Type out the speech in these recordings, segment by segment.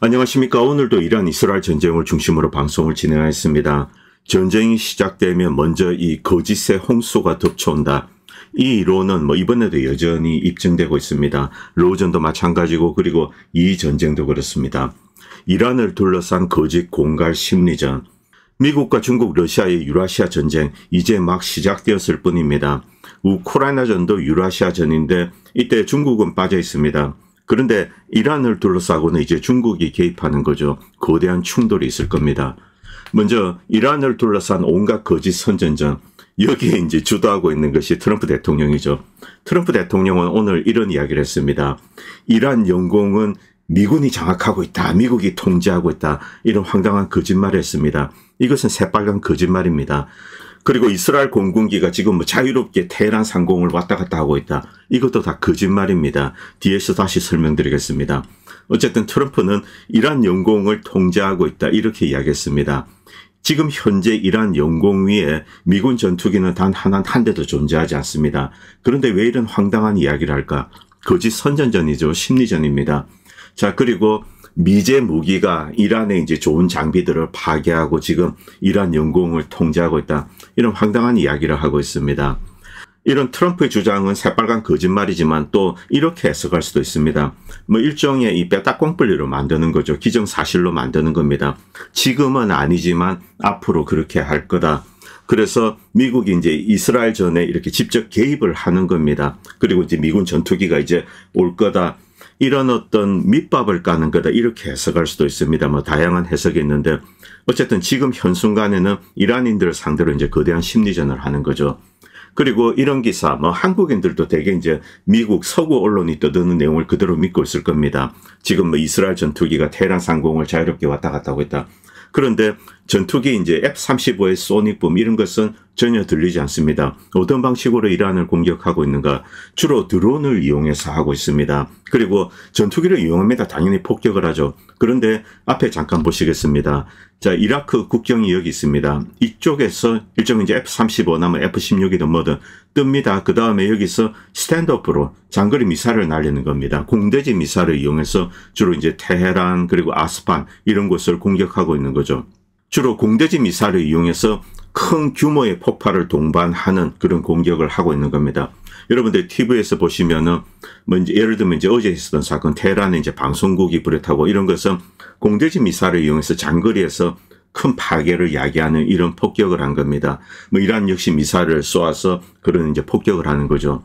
안녕하십니까. 오늘도 이란 이스라엘 전쟁을 중심으로 방송을 진행하였습니다. 전쟁이 시작되면 먼저 이 거짓의 홍수가 덮쳐온다. 이 이론은 이번에도 여전히 입증되고 있습니다. 로전도 마찬가지고 그리고 이 전쟁도 그렇습니다. 이란을 둘러싼 거짓 공갈 심리전. 미국과 중국, 러시아의 유라시아 전쟁 이제 막 시작되었을 뿐입니다. 우크라이나전도 유라시아전인데 이때 중국은 빠져 있습니다. 그런데 이란을 둘러싸고는 이제 중국이 개입하는 거죠. 거대한 충돌이 있을 겁니다. 먼저 이란을 둘러싼 온갖 거짓 선전전. 여기에 이제 주도하고 있는 것이 트럼프 대통령이죠. 트럼프 대통령은 오늘 이런 이야기를 했습니다. 이란 영공은 미군이 장악하고 있다. 미국이 통제하고 있다. 이런 황당한 거짓말을 했습니다. 이것은 새빨간 거짓말입니다. 그리고 이스라엘 공군기가 지금 자유롭게 테헤란 상공을 왔다 갔다 하고 있다. 이것도 다 거짓말입니다. 뒤에서 다시 설명드리겠습니다. 어쨌든 트럼프는 이란 영공을 통제하고 있다. 이렇게 이야기했습니다. 지금 현재 이란 영공 위에 미군 전투기는 단 한 대도 존재하지 않습니다. 그런데 왜 이런 황당한 이야기를 할까? 거짓 선전전이죠. 심리전입니다. 자, 그리고 미제 무기가 이란의 이제 좋은 장비들을 파괴하고 지금 이란 영공을 통제하고 있다. 이런 황당한 이야기를 하고 있습니다. 이런 트럼프의 주장은 새빨간 거짓말이지만 또 이렇게 해석할 수도 있습니다. 일종의 이 빼딱공벌리로 만드는 거죠. 기정사실로 만드는 겁니다. 지금은 아니지만 앞으로 그렇게 할 거다. 그래서 미국이 이제 이스라엘 전에 이렇게 직접 개입을 하는 겁니다. 그리고 이제 미군 전투기가 이제 올 거다. 이런 어떤 밑밥을 까는 거다. 이렇게 해석할 수도 있습니다. 다양한 해석이 있는데 어쨌든 지금 현 순간에는 이란인들을 상대로 이제 거대한 심리전을 하는 거죠. 그리고 이런 기사, 한국인들도 되게 이제 미국 서구 언론이 떠드는 내용을 그대로 믿고 있을 겁니다. 지금 이스라엘 전투기가 테헤란 상공을 자유롭게 왔다 갔다 하고 있다. 그런데 전투기 이제 F-35의 소닉붐 이런 것은 전혀 들리지 않습니다. 어떤 방식으로 이란을 공격하고 있는가? 주로 드론을 이용해서 하고 있습니다. 그리고 전투기를 이용합니다. 당연히 폭격을 하죠. 그런데 앞에 잠깐 보시겠습니다. 자, 이라크 국경이 여기 있습니다. 이쪽에서 일종의 이제 F-35 나면 F-16이든 뭐든 뜹니다. 그 다음에 여기서 스탠드업으로 장거리 미사일을 날리는 겁니다. 공대지 미사일을 이용해서 주로 이제 테헤란 그리고 아스판 이런 곳을 공격하고 있는 거죠. 주로 공대지 미사일을 이용해서 큰 규모의 폭발을 동반하는 그런 공격을 하고 있는 겁니다. 여러분들 TV에서 보시면은 이제 예를 들면 이제 어제 있었던 사건 테헤란에 이제 방송국이 불에 타고 이런 것은 공대지 미사일을 이용해서 장거리에서 큰 파괴를 야기하는 이런 폭격을 한 겁니다. 이란 역시 미사일을 쏘아서 그런 이제 폭격을 하는 거죠.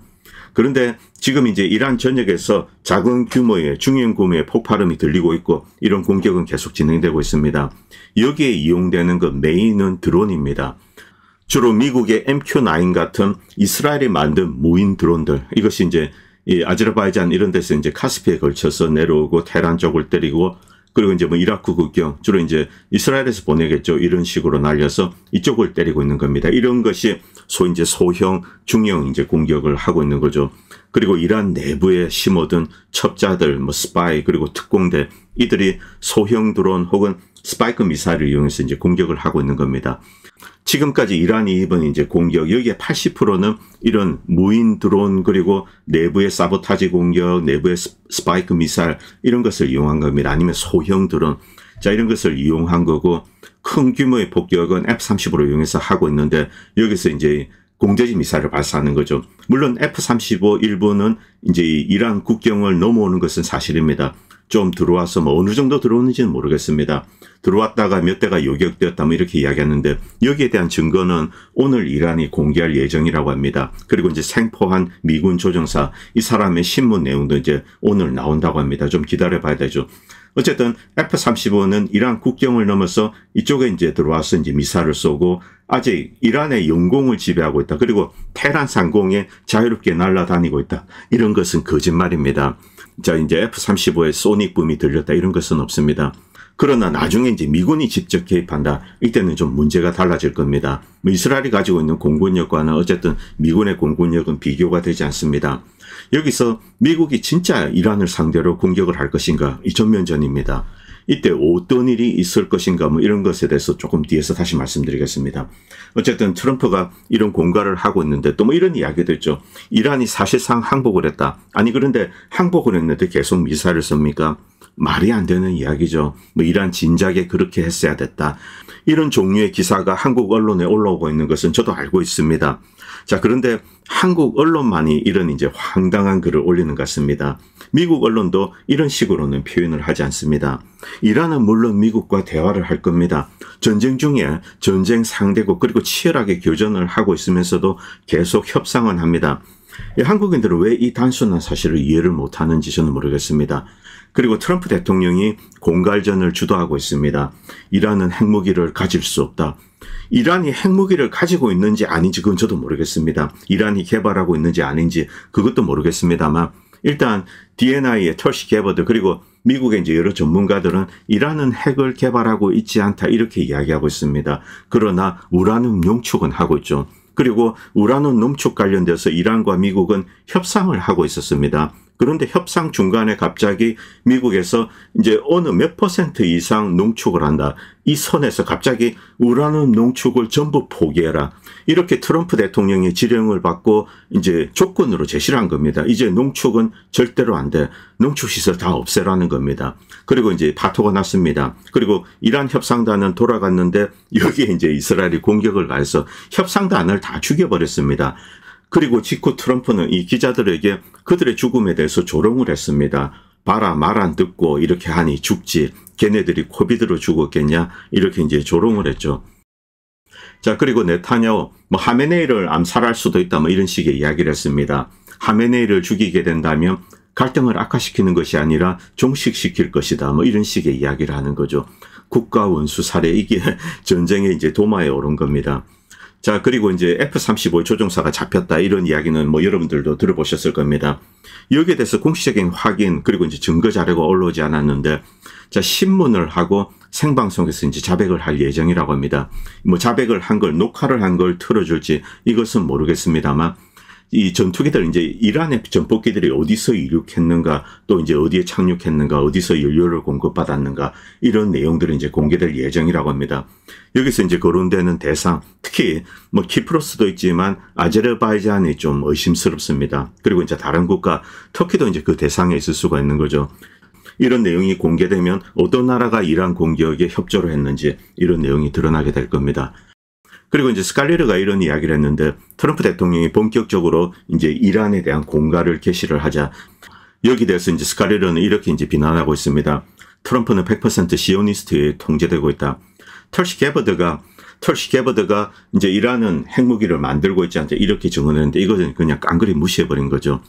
그런데 지금 이제 이란 전역에서 작은 규모의 중형 규모의 폭발음이 들리고 있고 이런 공격은 계속 진행되고 있습니다. 여기에 이용되는 그 메인은 드론입니다. 주로 미국의 MQ-9 같은 이스라엘이 만든 무인 드론들, 이것이 이제 이 아제르바이잔 이런 데서 이제 카스피에 걸쳐서 내려오고 테헤란 쪽을 때리고 그리고 이제 이라크 국경 주로 이제 이스라엘에서 보내겠죠. 이런 식으로 날려서 이쪽을 때리고 있는 겁니다. 이런 것이 소위 이제 소형, 중형 이제 공격을 하고 있는 거죠. 그리고 이란 내부에 심어둔 첩자들, 스파이 그리고 특공대 이들이 소형 드론 혹은 스파이크 미사일을 이용해서 이제 공격을 하고 있는 겁니다. 지금까지 이란이 입은 이제 공격, 여기에 80%는 이런 무인 드론 그리고 내부의 사보타지 공격, 내부의 스파이크 미사일 이런 것을 이용한 겁니다. 아니면 소형 드론. 자, 이런 것을 이용한 거고 큰 규모의 폭격은 F-35로 이용해서 하고 있는데 여기서 이제 공대지 미사일을 발사하는 거죠. 물론 F-35 일부는 이제 이란 국경을 넘어오는 것은 사실입니다. 좀 들어와서 어느 정도 들어오는지는 모르겠습니다. 들어왔다가 몇 대가 요격되었다 이렇게 이야기하는데 여기에 대한 증거는 오늘 이란이 공개할 예정이라고 합니다. 그리고 이제 생포한 미군 조종사 이 사람의 신문 내용도 이제 오늘 나온다고 합니다. 좀 기다려 봐야 되죠. 어쨌든 F-35는 이란 국경을 넘어서 이쪽에 이제 들어와서 이제 미사일을 쏘고 아직 이란의 영공을 지배하고 있다. 그리고 테헤란 상공에 자유롭게 날아다니고 있다. 이런 것은 거짓말입니다. 자, 이제 F-35의 소닉붐이 들렸다. 이런 것은 없습니다. 그러나 나중에 이제 미군이 직접 개입한다. 이때는 좀 문제가 달라질 겁니다. 이스라엘이 가지고 있는 공군력과는 어쨌든 미군의 공군력은 비교가 되지 않습니다. 여기서 미국이 진짜 이란을 상대로 공격을 할 것인가? 이 전면전입니다. 이때 어떤 일이 있을 것인가 이런 것에 대해서 조금 뒤에서 다시 말씀드리겠습니다. 어쨌든 트럼프가 이런 공갈을 하고 있는데 또 이런 이야기도 있죠. 이란이 사실상 항복을 했다. 아니 그런데 항복을 했는데 계속 미사일을 씁니까? 말이 안 되는 이야기죠. 뭐 이란 진작에 그렇게 했어야 됐다. 이런 종류의 기사가 한국 언론에 올라오고 있는 것은 저도 알고 있습니다. 자, 그런데 한국 언론만이 이런 이제 황당한 글을 올리는 것 같습니다. 미국 언론도 이런 식으로는 표현을 하지 않습니다. 이란은 물론 미국과 대화를 할 겁니다. 전쟁 중에 전쟁 상대국 그리고 치열하게 교전을 하고 있으면서도 계속 협상은 합니다. 한국인들은 왜 이 단순한 사실을 이해를 못하는지 저는 모르겠습니다. 그리고 트럼프 대통령이 공갈전을 주도하고 있습니다. 이란은 핵무기를 가질 수 없다. 이란이 핵무기를 가지고 있는지 아닌지 그건 저도 모르겠습니다. 이란이 개발하고 있는지 아닌지 그것도 모르겠습니다만 일단 DNI의 털시 게버드 그리고 미국의 이제 여러 전문가들은 이란은 핵을 개발하고 있지 않다 이렇게 이야기하고 있습니다. 그러나 우라늄 농축은 하고 있죠. 그리고 우라늄 농축 관련돼서 이란과 미국은 협상을 하고 있었습니다. 그런데 협상 중간에 갑자기 미국에서 이제 어느 몇 % 이상 농축을 한다. 이 선에서 갑자기 우라늄 농축을 전부 포기해라. 이렇게 트럼프 대통령의 지령을 받고 이제 조건으로 제시를 한 겁니다. 이제 농축은 절대로 안 돼. 농축시설 다 없애라는 겁니다. 그리고 이제 파토가 났습니다. 그리고 이란 협상단은 돌아갔는데 여기에 이제 이스라엘이 공격을 가해서 협상단을 다 죽여버렸습니다. 그리고 직후 트럼프는 이 기자들에게 그들의 죽음에 대해서 조롱을 했습니다. 봐라, 말 안 듣고 이렇게 하니 죽지. 걔네들이 코비드로 죽었겠냐? 이렇게 이제 조롱을 했죠. 자, 그리고 네타냐후, 하메네이를 암살할 수도 있다, 이런 식의 이야기를 했습니다. 하메네이를 죽이게 된다면 갈등을 악화시키는 것이 아니라 종식시킬 것이다, 이런 식의 이야기를 하는 거죠. 국가 원수 살해, 이게 전쟁의 이제 도마에 오른 겁니다. 자, 그리고 이제 F-35 조종사가 잡혔다 이런 이야기는 여러분들도 들어보셨을 겁니다. 여기에 대해서 공식적인 확인 그리고 이제 증거 자료가 올라오지 않았는데 자, 신문을 하고 생방송에서 이제 자백을 할 예정이라고 합니다. 자백을 한 걸 녹화를 한 걸 틀어줄지 이것은 모르겠습니다만 이 전투기들 이제 이란의 전폭기들이 어디서 이륙했는가 또 이제 어디에 착륙했는가 어디서 연료를 공급받았는가 이런 내용들이 이제 공개될 예정이라고 합니다. 여기서 이제 거론되는 대상 특히 키프로스도 있지만 아제르바이잔이 좀 의심스럽습니다. 그리고 이제 다른 국가 터키도 이제 그 대상에 있을 수가 있는 거죠. 이런 내용이 공개되면 어떤 나라가 이란 공격에 협조를 했는지 이런 내용이 드러나게 될 겁니다. 그리고 이제 스칼리르가 이런 이야기를 했는데 트럼프 대통령이 본격적으로 이제 이란에 대한 공갈을 개시를 하자 여기 대해서 이제 스칼리르는 이렇게 이제 비난하고 있습니다. 트럼프는 100% 시오니스트에 통제되고 있다. 털시 게버드가 이제 이란은 핵무기를 만들고 있지 않다 이렇게 증언했는데 이것은 그냥 깡그리 무시해버린 거죠.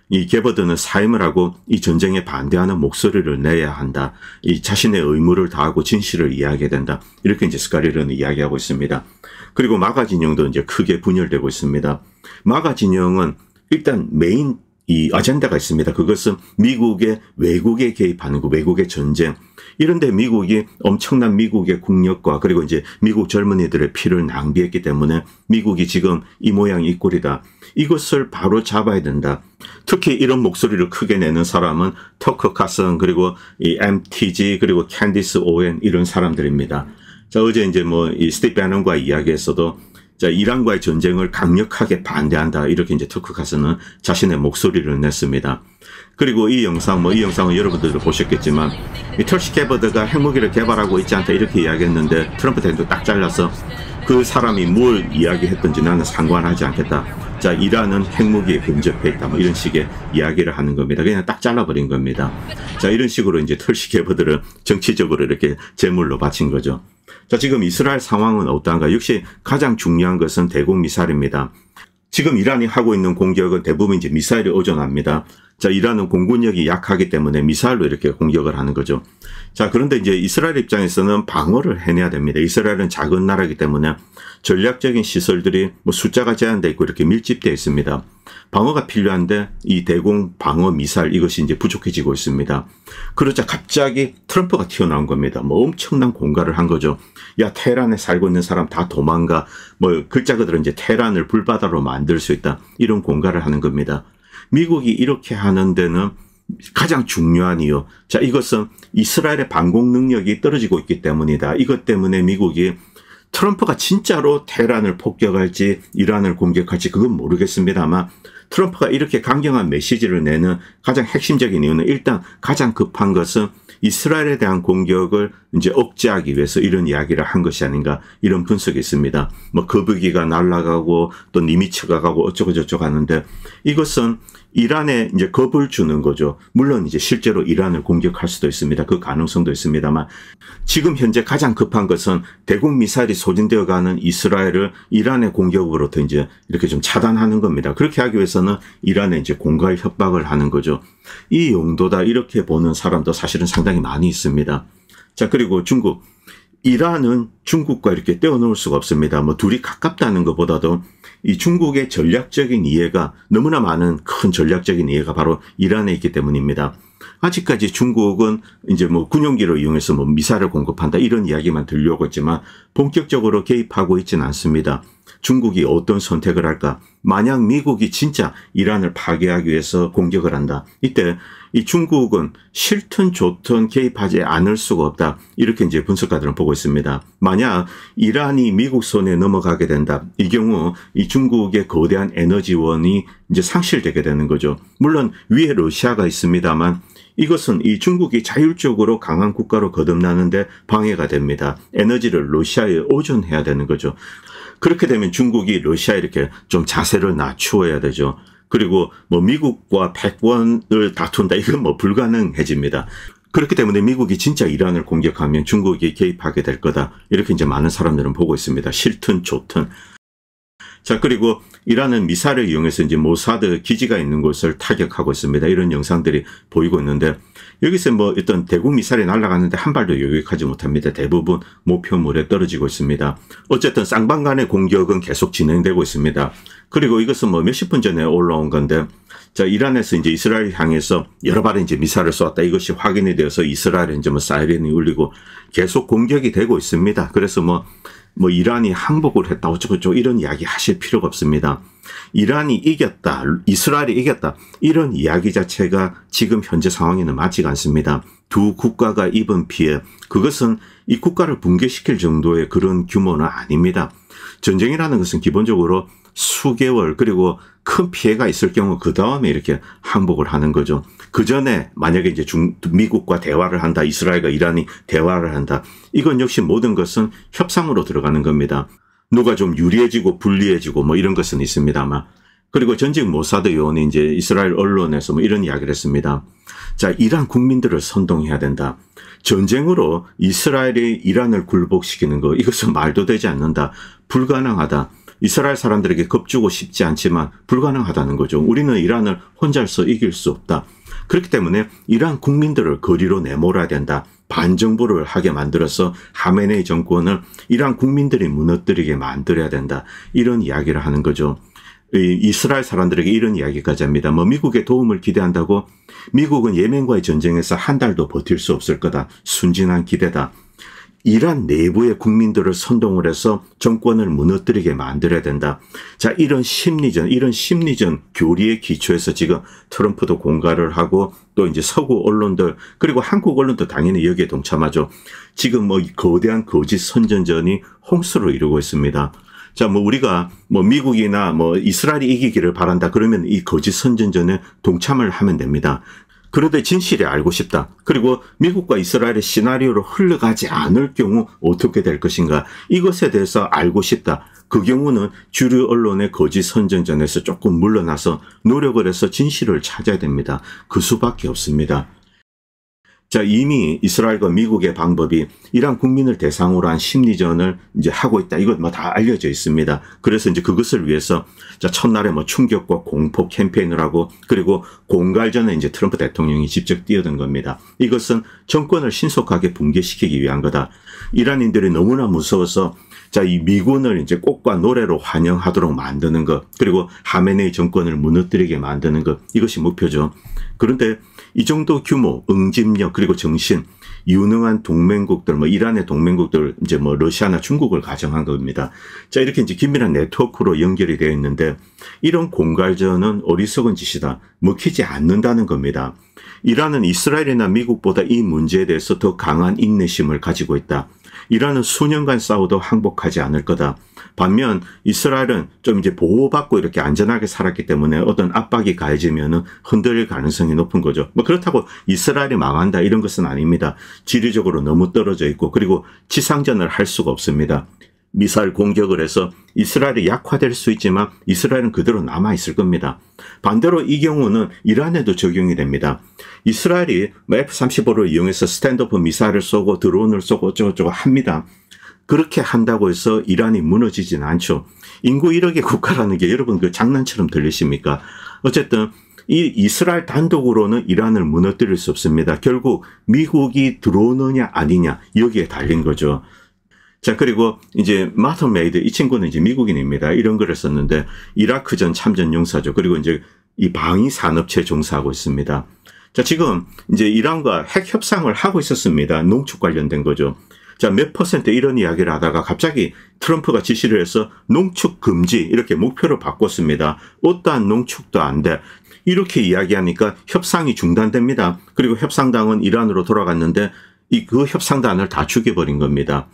이 게버드는 사임을 하고 이 전쟁에 반대하는 목소리를 내야 한다. 이 자신의 의무를 다하고 진실을 이야기해야 된다. 이렇게 이제 스칼리르는 이야기하고 있습니다. 그리고 마가 진영도 이제 크게 분열되고 있습니다. 마가 진영은 일단 메인 이 아젠다가 있습니다. 그것은 미국의 외국에 개입하는 거, 외국의 전쟁. 이런데 미국이 엄청난 미국의 국력과 그리고 이제 미국 젊은이들의 피를 낭비했기 때문에 미국이 지금 이 모양 이 꼴이다. 이것을 바로 잡아야 된다. 특히 이런 목소리를 크게 내는 사람은 터커 카슨 그리고 이 MTG 그리고 캔디스 오웬 이런 사람들입니다. 자, 어제 이제 이 스티브 배넌과 이야기에서도 자, 이란과의 전쟁을 강력하게 반대한다. 이렇게 이제 터커 카슨은 자신의 목소리를 냈습니다. 그리고 이 영상, 이 영상은 여러분들도 보셨겠지만, 이 털시 게버드가 핵무기를 개발하고 있지 않다. 이렇게 이야기했는데, 트럼프 대통령도 딱 잘라서 그 사람이 뭘 이야기했든지 나는 상관하지 않겠다. 자, 이란은 핵무기에 근접해 있다. 이런 식의 이야기를 하는 겁니다. 그냥 딱 잘라버린 겁니다. 자, 이런 식으로 이제 털시 게버드를 정치적으로 이렇게 제물로 바친 거죠. 자, 지금 이스라엘 상황은 어떤가? 역시 가장 중요한 것은 대공 미사일입니다. 지금 이란이 하고 있는 공격은 대부분 이제 미사일에 의존합니다. 자, 이란은 공군력이 약하기 때문에 미사일로 이렇게 공격을 하는 거죠. 자, 그런데 이제 이스라엘 입장에서는 방어를 해내야 됩니다. 이스라엘은 작은 나라이기 때문에 전략적인 시설들이 숫자가 제한되어 있고 이렇게 밀집되어 있습니다. 방어가 필요한데 이 대공 방어 미사일 이것이 이제 부족해지고 있습니다. 그러자 갑자기 트럼프가 튀어나온 겁니다. 엄청난 공갈을 한 거죠. 야, 테헤란에 살고 있는 사람 다 도망가. 글자 그대로 이제 테헤란을 불바다로 만들 수 있다. 이런 공갈을 하는 겁니다. 미국이 이렇게 하는 데는 가장 중요한 이유. 자, 이것은 이스라엘의 방공 능력이 떨어지고 있기 때문이다. 이것 때문에 미국이 트럼프가 진짜로 테헤란을 폭격할지 이란을 공격할지 그건 모르겠습니다만 트럼프가 이렇게 강경한 메시지를 내는 가장 핵심적인 이유는 일단 가장 급한 것은 이스라엘에 대한 공격을 이제 억제하기 위해서 이런 이야기를 한 것이 아닌가 이런 분석이 있습니다. 뭐 거북이가 날아가고 또 니미츠가 가고 어쩌고 저쩌고 하는데 이것은 이란에 이제 겁을 주는 거죠. 물론 이제 실제로 이란을 공격할 수도 있습니다. 그 가능성도 있습니다만 지금 현재 가장 급한 것은 대공 미사일이 소진되어 가는 이스라엘을 이란의 공격으로부터 이제 이렇게 좀 차단하는 겁니다. 그렇게 하기 위해서는 이란에 이제 공갈 협박을 하는 거죠. 이 용도다 이렇게 보는 사람도 사실은 상당히 많이 있습니다. 자, 그리고 중국. 이란은 중국과 이렇게 떼어놓을 수가 없습니다. 뭐 둘이 가깝다는 것보다도 이 중국의 전략적인 이해가 너무나 많은 큰 전략적인 이해가 바로 이란에 있기 때문입니다. 아직까지 중국은 이제 뭐 군용기를 이용해서 뭐 미사일을 공급한다 이런 이야기만 들려오고 있지만 본격적으로 개입하고 있지는 않습니다. 중국이 어떤 선택을 할까? 만약 미국이 진짜 이란을 파괴하기 위해서 공격을 한다. 이때 이 중국은 싫든 좋든 개입하지 않을 수가 없다. 이렇게 이제 분석가들은 보고 있습니다. 만약 이란이 미국 손에 넘어가게 된다. 이 경우 이 중국의 거대한 에너지원이 이제 상실되게 되는 거죠. 물론 위에 러시아가 있습니다만 이것은 이 중국이 자율적으로 강한 국가로 거듭나는데 방해가 됩니다. 에너지를 러시아에 의존해야 되는 거죠. 그렇게 되면 중국이 러시아에 이렇게 좀 자세를 낮추어야 되죠. 그리고 뭐 미국과 패권을 다툰다. 이건 뭐 불가능해집니다. 그렇기 때문에 미국이 진짜 이란을 공격하면 중국이 개입하게 될 거다. 이렇게 이제 많은 사람들은 보고 있습니다. 싫든 좋든. 자, 그리고 이란은 미사일을 이용해서 이제 모사드 기지가 있는 곳을 타격하고 있습니다. 이런 영상들이 보이고 있는데 여기서 뭐 어떤 대공 미사일이 날아가는데 한 발도 요격하지 못합니다. 대부분 목표물에 떨어지고 있습니다. 어쨌든 쌍방간의 공격은 계속 진행되고 있습니다. 그리고 이것은 뭐 몇십 분 전에 올라온 건데 자, 이란에서 이제 이스라엘 향해서 여러 발의 이제 미사일을 쏘았다. 이것이 확인이 되어서 이스라엘에 이제 뭐 사이렌이 울리고 계속 공격이 되고 있습니다. 그래서 뭐 이란이 항복을 했다 어쩌고저쩌고 이런 이야기 하실 필요가 없습니다. 이란이 이겼다, 이스라엘이 이겼다 이런 이야기 자체가 지금 현재 상황에는 맞지가 않습니다. 두 국가가 입은 피해 그것은 이 국가를 붕괴시킬 정도의 그런 규모는 아닙니다. 전쟁이라는 것은 기본적으로 수개월 그리고 큰 피해가 있을 경우 그 다음에 이렇게 항복을 하는 거죠. 그 전에 만약에 이제 미국과 대화를 한다, 이스라엘과 이란이 대화를 한다. 이건 역시 모든 것은 협상으로 들어가는 겁니다. 누가 좀 유리해지고 불리해지고 뭐 이런 것은 있습니다만. 그리고 전직 모사드 요원이 이제 이스라엘 언론에서 뭐 이런 이야기를 했습니다. 자, 이란 국민들을 선동해야 된다. 전쟁으로 이스라엘이 이란을 굴복시키는 거 이것은 말도 되지 않는다. 불가능하다. 이스라엘 사람들에게 겁주고 싶지 않지만 불가능하다는 거죠. 우리는 이란을 혼자서 이길 수 없다. 그렇기 때문에 이란 국민들을 거리로 내몰아야 된다. 반정부를 하게 만들어서 하메네이 정권을 이란 국민들이 무너뜨리게 만들어야 된다. 이런 이야기를 하는 거죠. 이스라엘 사람들에게 이런 이야기까지 합니다. 뭐 미국의 도움을 기대한다고 미국은 예멘과의 전쟁에서 한 달도 버틸 수 없을 거다. 순진한 기대다. 이란 내부의 국민들을 선동을 해서 정권을 무너뜨리게 만들어야 된다. 자, 이런 심리전 교리의 기초에서 지금 트럼프도 공갈을 하고 또 이제 서구 언론들 그리고 한국 언론도 당연히 여기에 동참하죠. 지금 뭐 거대한 거짓 선전전이 홍수를 이루고 있습니다. 자, 뭐 우리가 뭐 미국이나 뭐 이스라엘이 이기기를 바란다. 그러면 이 거짓 선전전에 동참을 하면 됩니다. 그런데 진실이 알고 싶다. 그리고 미국과 이스라엘의 시나리오로 흘러가지 않을 경우 어떻게 될 것인가. 이것에 대해서 알고 싶다. 그 경우는 주류 언론의 거짓 선전전에서 조금 물러나서 노력을 해서 진실을 찾아야 됩니다. 그 수밖에 없습니다. 자, 이미 이스라엘과 미국의 방법이 이란 국민을 대상으로 한 심리전을 이제 하고 있다. 이건 뭐 다 알려져 있습니다. 그래서 이제 그것을 위해서 자, 첫날에 뭐 충격과 공포 캠페인을 하고 그리고 공갈 전에 이제 트럼프 대통령이 직접 뛰어든 겁니다. 이것은 정권을 신속하게 붕괴시키기 위한 거다. 이란인들이 너무나 무서워서 자, 이 미군을 이제 꽃과 노래로 환영하도록 만드는 것, 그리고 하메네이 정권을 무너뜨리게 만드는 것, 이것이 목표죠. 그런데 이 정도 규모, 응집력, 그리고 정신, 유능한 동맹국들, 뭐 이란의 동맹국들, 이제 뭐 러시아나 중국을 가정한 겁니다. 자, 이렇게 이제 긴밀한 네트워크로 연결이 되어 있는데 이런 공갈전은 어리석은 짓이다. 먹히지 않는다는 겁니다. 이란은 이스라엘이나 미국보다 이 문제에 대해서 더 강한 인내심을 가지고 있다. 이란은 수년간 싸워도 항복하지 않을 거다. 반면 이스라엘은 좀 이제 보호받고 이렇게 안전하게 살았기 때문에 어떤 압박이 가해지면은 흔들릴 가능성이 높은 거죠. 뭐 그렇다고 이스라엘이 망한다 이런 것은 아닙니다. 지리적으로 너무 떨어져 있고 그리고 지상전을 할 수가 없습니다. 미사일 공격을 해서 이스라엘이 약화될 수 있지만 이스라엘은 그대로 남아있을 겁니다. 반대로 이 경우는 이란에도 적용이 됩니다. 이스라엘이 F-35를 이용해서 스탠드오프 미사일을 쏘고 드론을 쏘고 어쩌고저쩌고 합니다. 그렇게 한다고 해서 이란이 무너지지는 않죠. 인구 1억의 국가라는 게 여러분 그 장난처럼 들리십니까? 어쨌든 이 이스라엘 단독으로는 이란을 무너뜨릴 수 없습니다. 결국 미국이 들어오느냐 아니냐 여기에 달린 거죠. 자, 그리고 이제 마터 메이드 이 친구는 이제 미국인입니다. 이런 글을 썼는데 이라크전 참전 용사죠. 그리고 이제 이 방위 산업체에 종사하고 있습니다. 자, 지금 이제 이란과 핵 협상을 하고 있었습니다. 농축 관련된 거죠. 자, 몇 퍼센트 이런 이야기를 하다가 갑자기 트럼프가 지시를 해서 농축 금지 이렇게 목표를 바꿨습니다. 어떠한 농축도 안 돼. 이렇게 이야기하니까 협상이 중단됩니다. 그리고 협상당은 이란으로 돌아갔는데 그 협상단을 다 죽여버린 겁니다.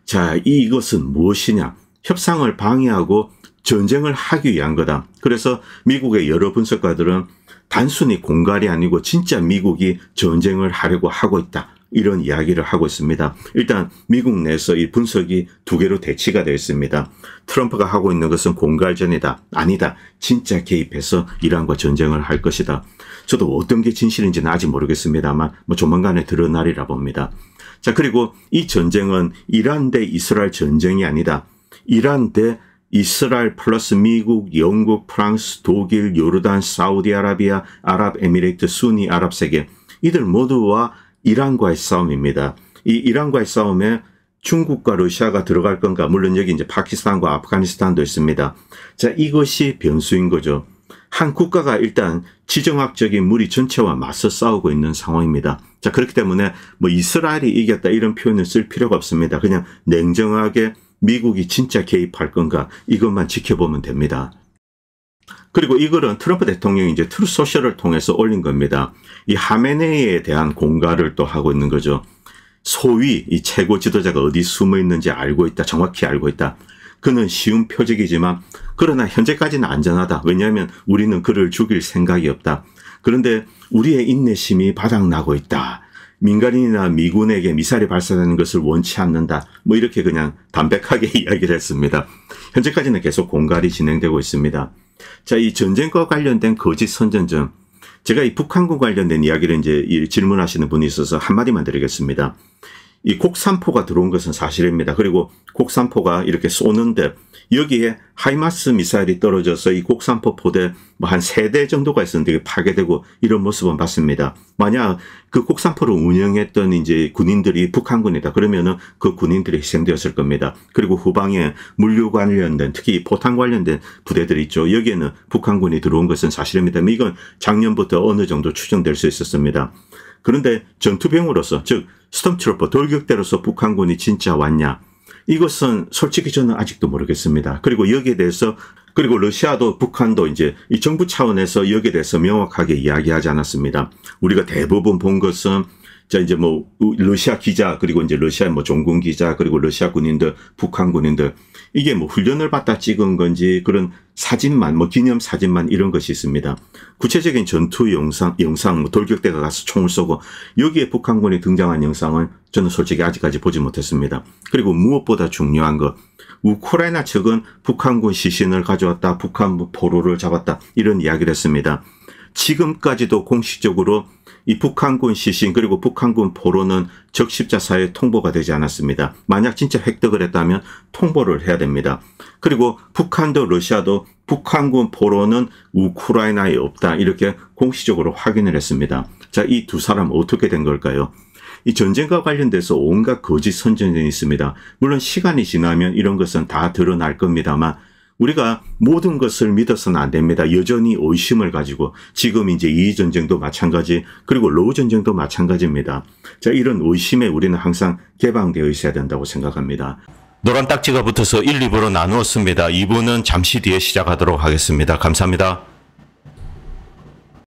자, 이것은 무엇이냐? 협상을 방해하고 전쟁을 하기 위한 거다. 그래서 미국의 여러 분석가들은 단순히 공갈이 아니고 진짜 미국이 전쟁을 하려고 하고 있다. 이런 이야기를 하고 있습니다. 일단 미국 내에서 이 분석이 두 개로 대치가 되어 있습니다. 트럼프가 하고 있는 것은 공갈전이다. 아니다. 진짜 개입해서 이란과 전쟁을 할 것이다. 저도 어떤 게 진실인지는 아직 모르겠습니다만 뭐 조만간에 드러나리라 봅니다. 자, 그리고 이 전쟁은 이란 대 이스라엘 전쟁이 아니다. 이란 대 이스라엘 플러스 미국, 영국, 프랑스, 독일, 요르단, 사우디아라비아, 아랍에미레이트, 순위 아랍 세계 이들 모두와 이란과의 싸움입니다. 이 이란과의 싸움에 중국과 러시아가 들어갈 건가? 물론 여기 이제 파키스탄과 아프가니스탄도 있습니다. 자, 이것이 변수인 거죠. 한 국가가 일단 지정학적인 무리 전체와 맞서 싸우고 있는 상황입니다. 자, 그렇기 때문에 뭐 이스라엘이 이겼다 이런 표현을 쓸 필요가 없습니다. 그냥 냉정하게 미국이 진짜 개입할 건가 이것만 지켜보면 됩니다. 그리고 이 글은 트럼프 대통령이 이제 트루 소셜을 통해서 올린 겁니다. 이 하메네이에 대한 공갈을 또 하고 있는 거죠. 소위 이 최고 지도자가 어디 숨어 있는지 알고 있다. 정확히 알고 있다. 그는 쉬운 표적이지만 그러나 현재까지는 안전하다. 왜냐하면 우리는 그를 죽일 생각이 없다. 그런데 우리의 인내심이 바닥나고 있다. 민간인이나 미군에게 미사일이 발사되는 것을 원치 않는다. 뭐 이렇게 그냥 담백하게 이야기를 했습니다. 현재까지는 계속 공갈이 진행되고 있습니다. 자, 이 전쟁과 관련된 거짓 선전전. 제가 이 북한군 관련된 이야기를 이제 질문하시는 분이 있어서 한마디만 드리겠습니다. 이 곡산포가 들어온 것은 사실입니다. 그리고 곡산포가 이렇게 쏘는데 여기에 하이마스 미사일이 떨어져서 이 곡산포 포대 뭐 한 3대 정도가 있었는데 파괴되고 이런 모습은 봤습니다. 만약 그 곡산포를 운영했던 이제 군인들이 북한군이다. 그러면은 그 군인들이 희생되었을 겁니다. 그리고 후방에 물류 관련된 특히 포탄 관련된 부대들이 있죠. 여기에는 북한군이 들어온 것은 사실입니다. 이건 작년부터 어느 정도 추정될 수 있었습니다. 그런데 전투병으로서 즉 스톰트루퍼 돌격대로서 북한군이 진짜 왔냐? 이것은 솔직히 저는 아직도 모르겠습니다. 그리고 여기에 대해서 그리고 러시아도 북한도 이제 이 정부 차원에서 여기에 대해서 명확하게 이야기하지 않았습니다. 우리가 대부분 본 것은 자 이제 뭐 러시아 기자 그리고 이제 러시아 뭐 종군 기자 그리고 러시아 군인들 북한 군인들 이게 뭐 훈련을 받다 찍은 건지 그런 사진만 뭐 기념 사진만 이런 것이 있습니다. 구체적인 전투 영상 뭐 돌격대가 가서 총을 쏘고 여기에 북한군이 등장한 영상은 저는 솔직히 아직까지 보지 못했습니다. 그리고 무엇보다 중요한 것 우크라이나 측은 북한군 시신을 가져왔다. 북한 포로를 잡았다. 이런 이야기를 했습니다. 지금까지도 공식적으로 이 북한군 시신 그리고 북한군 포로는 적십자사에 통보가 되지 않았습니다. 만약 진짜 획득을 했다면 통보를 해야 됩니다. 그리고 북한도 러시아도 북한군 포로는 우크라이나에 없다. 이렇게 공식적으로 확인을 했습니다. 자, 이 두 사람 어떻게 된 걸까요? 이 전쟁과 관련돼서 온갖 거짓 선전이 있습니다. 물론 시간이 지나면 이런 것은 다 드러날 겁니다만 우리가 모든 것을 믿어서는 안 됩니다. 여전히 의심을 가지고 지금 이제 이 전쟁도 마찬가지 그리고 로우 전쟁도 마찬가지입니다. 자, 이런 의심에 우리는 항상 개방되어 있어야 된다고 생각합니다. 노란 딱지가 붙어서 1, 2부로 나누었습니다. 2부는 잠시 뒤에 시작하도록 하겠습니다. 감사합니다.